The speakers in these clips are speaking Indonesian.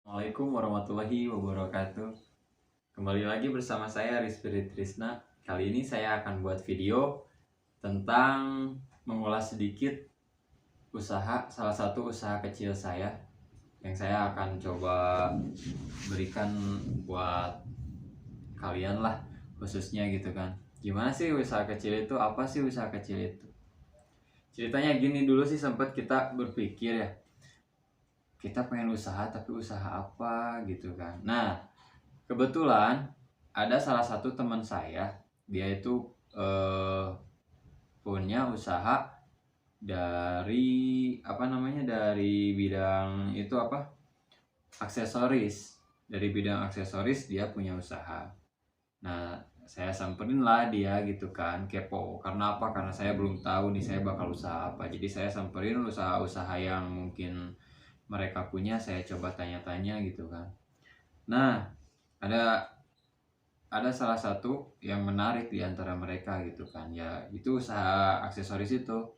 Assalamualaikum warahmatullahi wabarakatuh. Kembali lagi bersama saya Rizky Trisna. Kali ini saya akan buat video tentang mengulas sedikit salah satu usaha kecil saya yang saya akan coba berikan buat kalian lah, khususnya gitu kan. Gimana sih usaha kecil itu? Apa sih usaha kecil itu? Ceritanya gini, dulu sih sempat kita berpikir ya, kita pengen usaha tapi usaha apa gitu kan. Nah, kebetulan ada salah satu teman saya, dia itu punya usaha dari dari bidang itu aksesoris. Dari bidang aksesoris dia punya usaha. Nah, saya samperin lah dia gitu kan, kepo. Karena apa? Karena saya belum tahu nih saya bakal usaha apa. Jadi saya samperin usaha-usaha yang mungkin mereka punya, saya coba tanya-tanya gitu kan. Nah, ada salah satu yang menarik di antara mereka gitu kan, ya itu usaha aksesoris itu.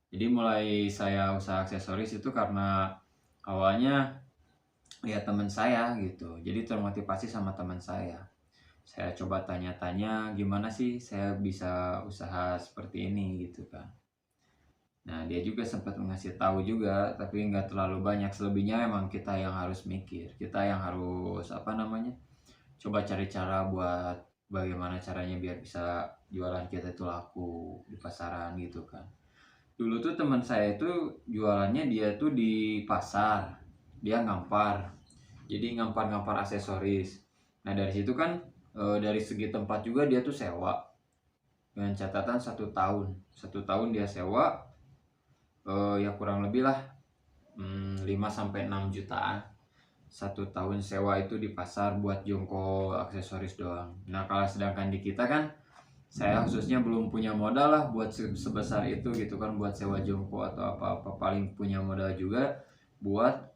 Jadi mulai saya usaha aksesoris itu karena awalnya lihat teman saya gitu, jadi termotivasi sama teman saya coba tanya-tanya gimana sih saya bisa usaha seperti ini gitu kan. Nah, dia juga sempat mengasih tahu juga, tapi nggak terlalu banyak. Selebihnya emang kita yang harus mikir, kita yang harus coba cari cara buat bagaimana caranya biar bisa jualan kita itu laku di pasaran gitu kan. Dulu tuh teman saya itu jualannya dia tuh di pasar, dia ngampar, jadi ngampar aksesoris. Nah dari situ kan dari segi tempat juga dia tuh sewa dengan catatan 1 tahun dia sewa, ya kurang lebih lah 5 sampai 6 jutaan 1 tahun sewa itu di pasar buat jongkok aksesoris doang. Nah kalau sedangkan di kita kan, saya khususnya belum punya modal lah buat sebesar itu gitu kan, buat sewa jongkok atau apa-apa. Paling punya modal juga buat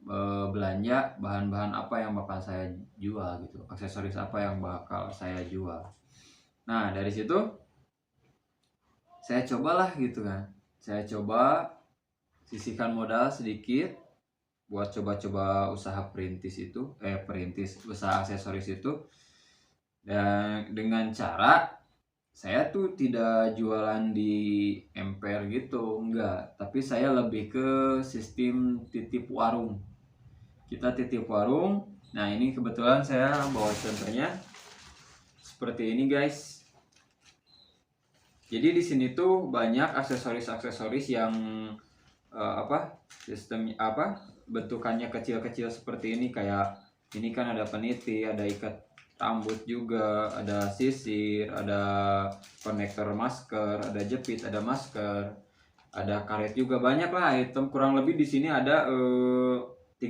belanja bahan-bahan apa yang bakal saya jual gitu, aksesoris apa yang bakal saya jual. Nah dari situ saya cobalah gitu kan, saya coba sisihkan modal sedikit buat coba-coba usaha perintis usaha aksesoris itu. Dan dengan cara saya tuh tidak jualan di emper gitu, enggak, tapi saya lebih ke sistem titip warung. Kita titip warung. Nah ini kebetulan saya bawa contohnya seperti ini guys. Jadi di sini tuh banyak aksesoris yang bentukannya kecil-kecil seperti ini. Kayak ini kan ada peniti, ada ikat rambut juga, ada sisir, ada konektor masker, ada jepit, ada masker, ada karet juga. Banyak lah item, kurang lebih di sini ada 30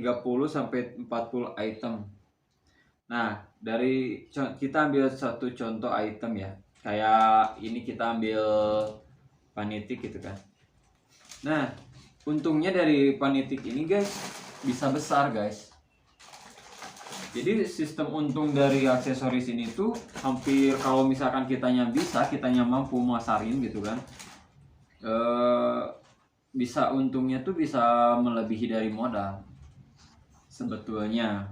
sampai 40 item. Nah, dari kita ambil satu contoh item ya. Kayak ini kita ambil panitik gitu kan. Nah, untungnya dari panitik ini guys bisa besar guys. Jadi sistem untung dari aksesoris ini tuh hampir, kalau misalkan kitanya mampu masarin gitu kan, bisa untungnya tuh bisa melebihi dari modal sebetulnya.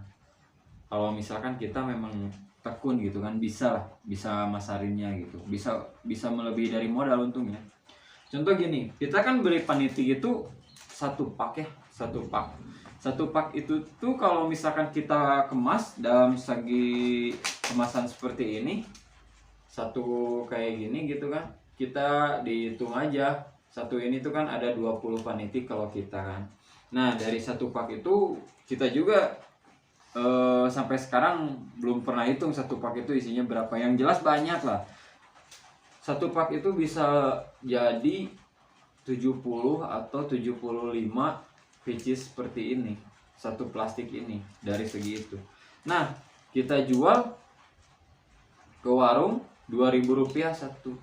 Kalau misalkan kita memang tekun gitu kan, bisa masarinnya gitu, bisa melebihi dari modal untungnya. Contoh gini, kita kan beli panitik itu satu pak itu tuh kalau misalkan kita kemas dalam segi kemasan seperti ini, satu kayak gini gitu kan, kita dihitung aja satu ini tuh kan ada 20 panitik kalau kita kan. Nah dari satu pak itu kita juga sampai sekarang belum pernah hitung satu pak itu isinya berapa. Yang jelas banyak lah. Satu pak itu bisa jadi 70 atau 75 pieces seperti ini, satu plastik ini dari segi itu. Nah kita jual ke warung 2.000 rupiah satu.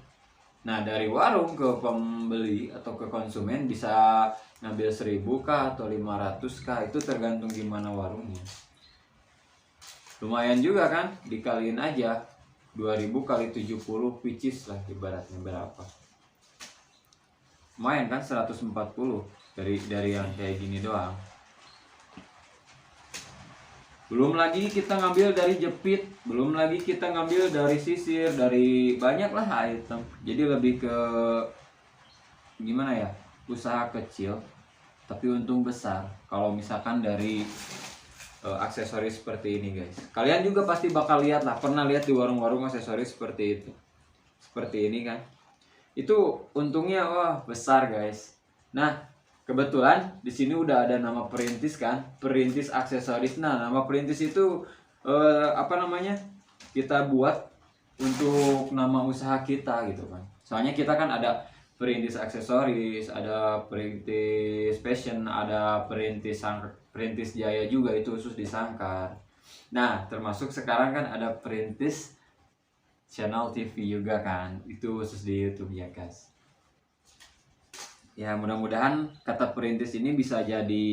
Nah dari warung ke pembeli atau ke konsumen bisa ngambil 1.000 kah atau 500 kah, itu tergantung gimana warungnya. Lumayan juga kan, dikaliin aja 2.000 kali 70 pieces lah ibaratnya berapa. Lumayan kan 140 dari yang kayak gini doang. Belum lagi kita ngambil dari jepit, belum lagi kita ngambil dari sisir, dari banyak lah item. Jadi lebih ke gimana ya, usaha kecil tapi untung besar kalau misalkan dari aksesoris seperti ini guys. Kalian juga pasti bakal lihat lah, pernah lihat di warung-warung aksesoris seperti itu, seperti ini kan. Itu untungnya wah besar guys. Nah kebetulan di sini udah ada nama perintis kan, perintis aksesoris. Nah nama perintis itu apa namanya, kita buat untuk nama usaha kita gitu kan. Soalnya kita kan ada perintis aksesoris, ada perintis fashion, ada perintis jaya juga, itu khusus di Sangkar. Nah termasuk sekarang kan ada perintis channel TV juga kan, itu khusus di YouTube ya guys. Ya mudah-mudahan kata perintis ini bisa jadi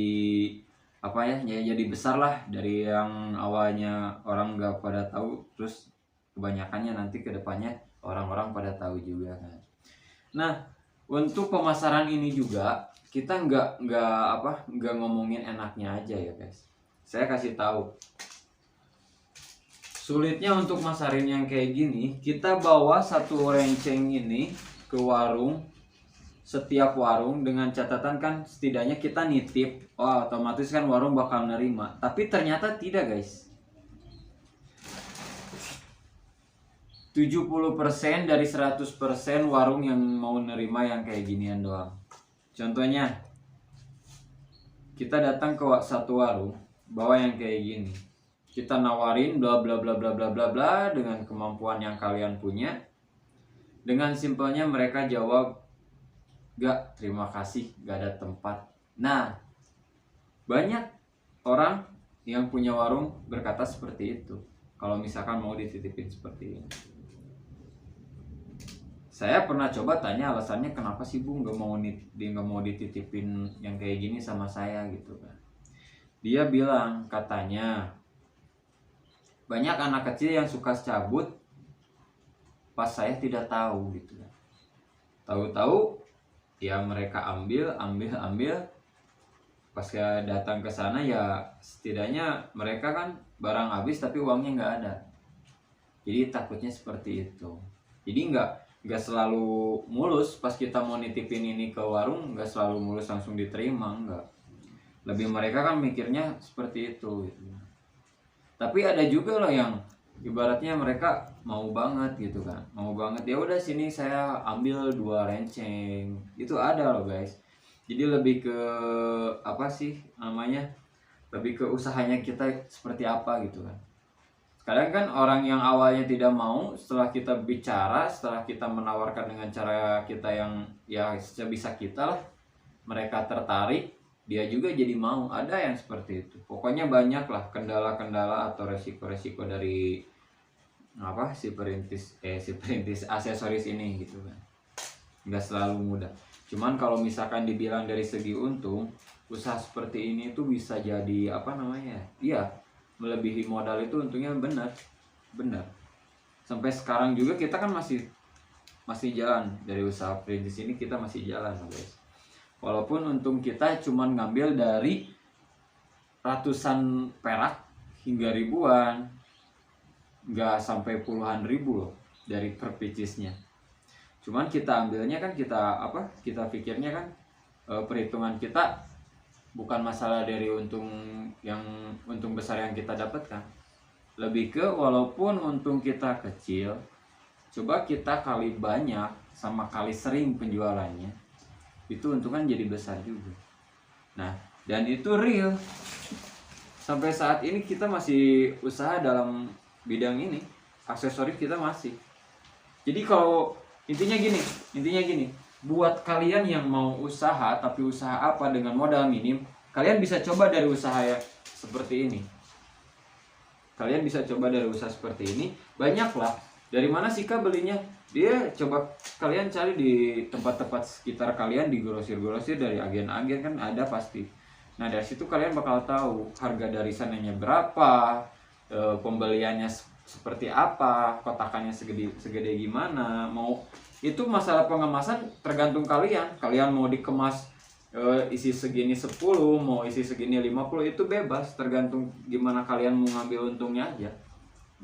apa ya, jadi besar lah, dari yang awalnya orang nggak pada tahu, terus kebanyakannya nanti kedepannya orang-orang pada tahu juga kan. Nah untuk pemasaran ini juga kita nggak ngomongin enaknya aja ya guys. Saya kasih tahu sulitnya untuk masarin yang kayak gini. Kita bawa satu renceng ini ke warung, setiap warung dengan catatan kan setidaknya kita nitip, oh otomatis kan warung bakal nerima. Tapi ternyata tidak guys. 70% dari 100% warung yang mau nerima yang kayak ginian doang. Contohnya kita datang ke satu warung bawa yang kayak gini, kita nawarin bla bla bla bla bla bla bla dengan kemampuan yang kalian punya. Dengan simpelnya mereka jawab, gak, terima kasih, gak ada tempat. Nah banyak orang yang punya warung berkata seperti itu kalau misalkan mau dititipin seperti ini. Saya pernah coba tanya alasannya kenapa sih Bu nggak mau dititipin yang kayak gini sama saya gitu kan. Dia bilang katanya banyak anak kecil yang suka cabut pas saya tidak tahu gitu kan. Tahu-tahu ya mereka ambil pas datang ke sana ya setidaknya mereka kan barang habis tapi uangnya nggak ada. Jadi takutnya seperti itu. Jadi nggak selalu mulus pas kita mau nitipin ini ke warung, nggak selalu mulus langsung diterima, nggak. Lebih mereka kan mikirnya seperti itu gitu. Tapi ada juga loh yang ibaratnya mereka mau banget gitu kan, mau banget, ya udah sini saya ambil 2 renceng, itu ada loh guys. Jadi lebih ke apa sih namanya, lebih ke usahanya kita seperti apa gitu kan. Kadang kan orang yang awalnya tidak mau, setelah kita bicara, setelah kita menawarkan dengan cara kita yang ya sebisa kita lah, mereka tertarik, dia juga jadi mau. Ada yang seperti itu. Pokoknya banyak lah kendala-kendala atau resiko-resiko dari apa si perintis aksesoris ini gitu kan. Nggak selalu mudah. Cuman kalau misalkan dibilang dari segi untung, usaha seperti ini tuh bisa jadi apa namanya? Iya, melebihi modal itu untungnya benar. Sampai sekarang juga kita kan masih jalan dari usaha perintis ini, kita masih jalan guys. Walaupun untung kita cuman ngambil dari ratusan perak hingga ribuan, nggak sampai puluhan ribu loh dari per picisnya. Cuman kita ambilnya kan kita pikirnya kan perhitungan kita bukan masalah dari untung besar yang kita dapatkan. Lebih ke walaupun untung kita kecil, coba kita kali banyak sama kali sering penjualannya, itu untung kan jadi besar juga. Nah, dan itu real. Sampai saat ini kita masih usaha dalam bidang ini, aksesoris kita masih. Jadi kalau intinya gini, buat kalian yang mau usaha tapi usaha apa dengan modal minim, kalian bisa coba dari usaha seperti ini. Banyak lah. Dari mana sih Kak belinya? Dia coba kalian cari di tempat-tempat sekitar kalian, di grosir-grosir, dari agen-agen kan ada pasti. Nah dari situ kalian bakal tahu harga dari sananya berapa, pembeliannya seperti apa, kotakannya segede gimana. Mau itu masalah pengemasan tergantung kalian mau dikemas isi segini 10, mau isi segini 50, itu bebas, tergantung gimana kalian mau ngambil untungnya aja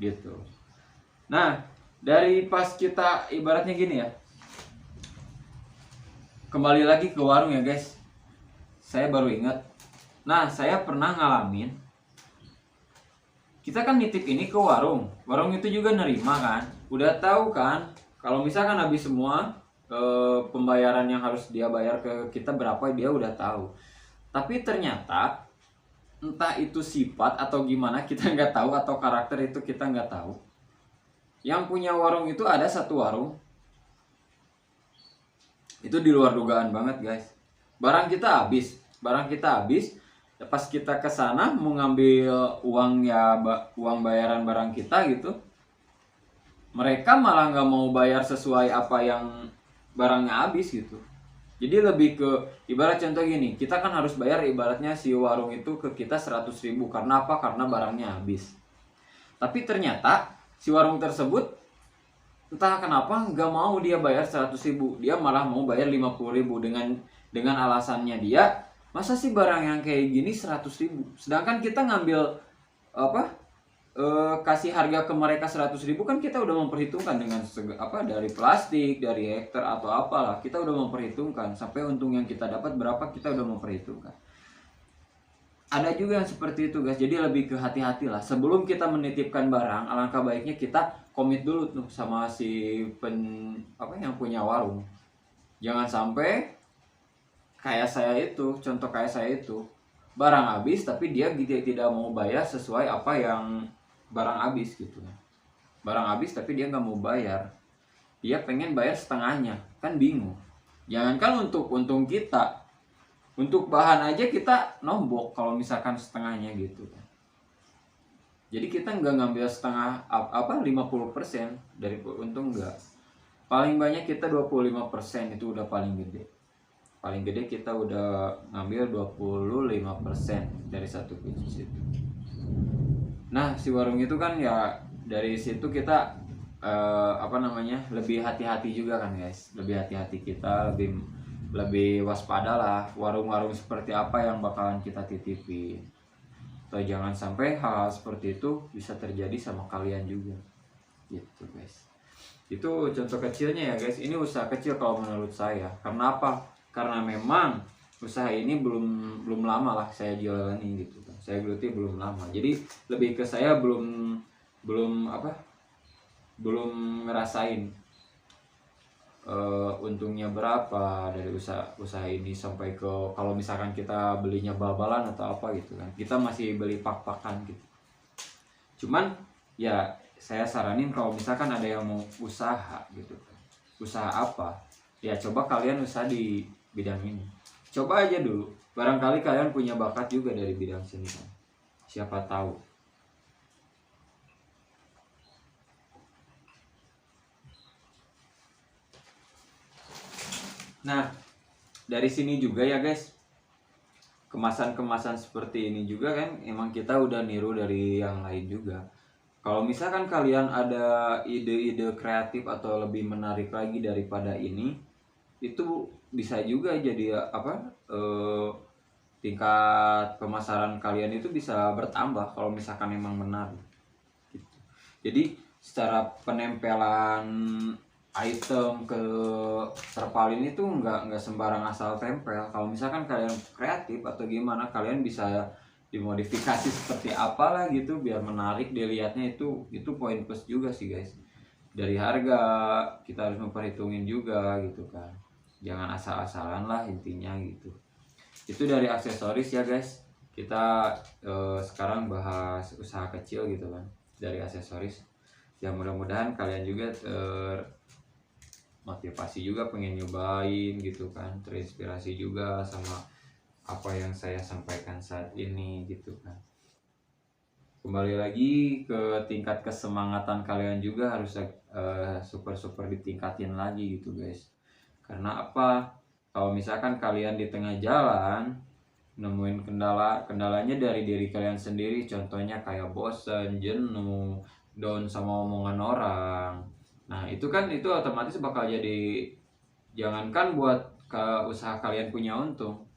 gitu. Nah, dari pas kita ibaratnya gini ya, kembali lagi ke warung ya guys, saya baru ingat. Nah, saya pernah ngalamin, kita kan nitip ini ke warung itu juga nerima kan, udah tahu kan kalau misalkan habis semua pembayaran yang harus dia bayar ke kita berapa, dia udah tahu. Tapi ternyata entah itu sifat atau gimana, kita nggak tahu, atau karakter itu kita nggak tahu. Yang punya warung itu ada satu warung itu di luar dugaan banget guys. Barang kita habis, pas kita ke sana mau ngambil uang ya, uang bayaran barang kita gitu, mereka malah nggak mau bayar sesuai apa yang barangnya habis gitu. Jadi lebih ke ibarat contoh gini, kita kan harus bayar ibaratnya si warung itu ke kita 100.000, karena apa? Karena barangnya habis. Tapi ternyata si warung tersebut entah kenapa nggak mau dia bayar 100.000, dia malah mau bayar 50.000 dengan alasannya dia, masa sih barang yang kayak gini 100.000, sedangkan kita ngambil kasih harga ke mereka 100.000, kan kita udah memperhitungkan dengan dari plastik, dari hektar atau apalah, kita udah memperhitungkan sampai untung yang kita dapat berapa, kita udah memperhitungkan. Ada juga yang seperti itu guys, jadi lebih ke hati-hati lah sebelum kita menitipkan barang. Alangkah baiknya kita komit dulu tuh sama si yang punya warung. Jangan sampai kayak saya itu, contoh kayak saya itu, barang habis tapi dia tidak mau bayar sesuai apa yang barang habis gitu. Barang habis tapi dia nggak mau bayar, dia pengen bayar setengahnya, kan bingung. Jangankan untuk untung kita, untuk bahan aja kita nombok kalau misalkan setengahnya gitu. Jadi kita nggak ngambil setengah 50% dari untung, enggak. Paling banyak kita 25%, itu udah paling gede. Paling gede kita udah ngambil 25% dari satu bisnis itu. Nah, si warung itu kan ya dari situ kita lebih hati-hati juga kan guys. Lebih hati-hati kita, lebih waspada lah warung-warung seperti apa yang bakalan kita titipin. Atau jangan sampai hal seperti itu bisa terjadi sama kalian juga. Gitu guys. Itu contoh kecilnya ya guys. Ini usaha kecil kalau menurut saya. Karena apa? Karena memang usaha ini belum lama lah saya jalani gitu kan. Saya geluti belum lama. Jadi lebih ke saya belum ngerasain untungnya berapa dari usaha ini sampai ke kalau misalkan kita belinya bal-balan atau apa gitu kan. Kita masih beli pak-pakan gitu. Cuman ya saya saranin kalau misalkan ada yang mau usaha gitu kan. Usaha apa? Ya coba kalian usaha di bidang ini. Coba aja dulu. Barangkali kalian punya bakat juga dari bidang seni kan. Siapa tahu. Nah, dari sini juga ya guys, kemasan-kemasan seperti ini juga kan emang kita udah niru dari yang lain juga. Kalau misalkan kalian ada ide-ide kreatif atau lebih menarik lagi daripada ini, itu bisa juga jadi tingkat pemasaran kalian itu bisa bertambah kalau misalkan memang menarik gitu. Jadi secara penempelan item ke terpal ini tuh nggak sembarang asal tempel. Kalau misalkan kalian kreatif atau gimana, kalian bisa dimodifikasi seperti apalah gitu biar menarik dilihatnya. Itu poin plus juga sih guys. Dari harga kita harus memperhitungin juga gitu kan, jangan asal-asalan lah intinya gitu. Itu dari aksesoris ya guys. Kita sekarang bahas usaha kecil gitu kan dari aksesoris. Ya mudah-mudahan kalian juga motivasi juga pengen nyobain gitu kan, terinspirasi juga sama apa yang saya sampaikan saat ini gitu kan. Kembali lagi ke tingkat kesemangatan kalian juga harus super ditingkatin lagi gitu guys. Karena apa? Kalau misalkan kalian di tengah jalan nemuin kendalanya dari diri kalian sendiri, contohnya kayak bosen, jenuh, down sama omongan orang. Nah itu otomatis bakal jadi, jangankan buat ke usaha kalian punya untung,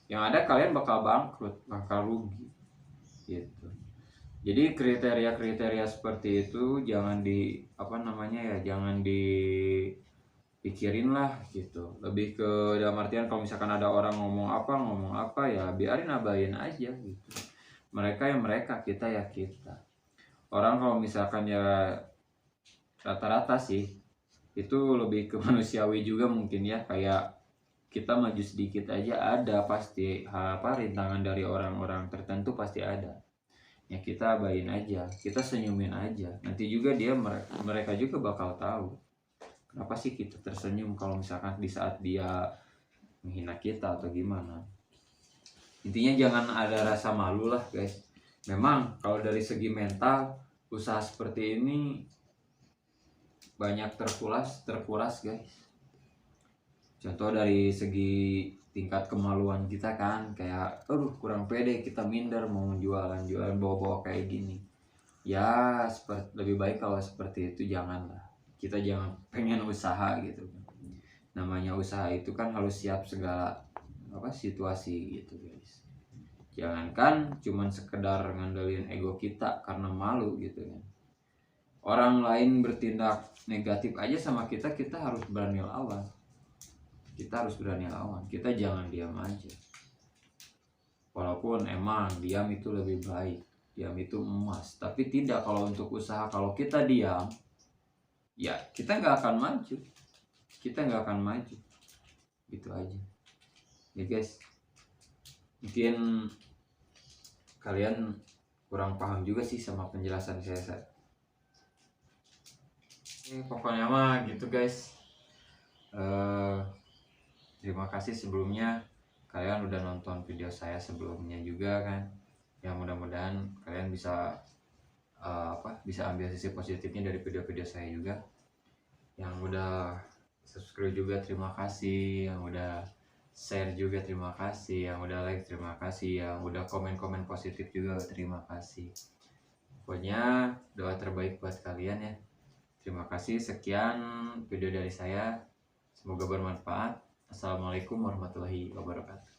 yang ada kalian bakal bangkrut, bakal rugi gitu. Jadi kriteria-kriteria seperti itu jangan jangan dipikirin lah gitu. Lebih ke dalam artian kalau misalkan ada orang ngomong apa ya biarin, abain aja gitu. Mereka ya mereka, kita ya kita. Orang kalau misalkan ya rata-rata sih itu lebih ke manusiawi juga mungkin ya, kayak kita maju sedikit aja ada pasti rintangan dari orang-orang tertentu pasti ada. Ya kita abain aja, kita senyumin aja. Nanti juga mereka juga bakal tahu kenapa sih kita tersenyum kalau misalkan di saat dia menghina kita atau gimana. Intinya jangan ada rasa malu lah guys. Memang kalau dari segi mental usaha seperti ini banyak terkuras guys. Contoh dari segi tingkat kemaluan kita kan, kayak kurang pede, kita minder mau jualan bawa-bawa kayak gini. Ya lebih baik kalau seperti itu janganlah. Kita jangan pengen usaha gitu. Namanya usaha itu kan harus siap segala situasi gitu guys. Jangankan cuman sekedar ngandelin ego kita karena malu gitu kan. Orang lain bertindak negatif aja sama kita harus berani lawan. Kita harus berani lawan, kita jangan diam aja. Walaupun emang diam itu lebih baik, diam itu emas. Tapi tidak kalau untuk usaha, kalau kita diam, ya kita nggak akan maju. Kita nggak akan maju. Gitu aja. Ya guys, mungkin kalian kurang paham juga sih sama penjelasan saya. Pokoknya mah gitu guys. Terima kasih sebelumnya kalian udah nonton video saya sebelumnya juga kan. Ya mudah-mudahan kalian bisa bisa ambil sisi positifnya dari video-video saya juga. Yang udah subscribe juga terima kasih, yang udah share juga terima kasih, yang udah like terima kasih, yang udah komen-komen positif juga terima kasih. Pokoknya doa terbaik buat kalian ya. Terima kasih, sekian video dari saya. Semoga bermanfaat. Assalamualaikum warahmatullahi wabarakatuh.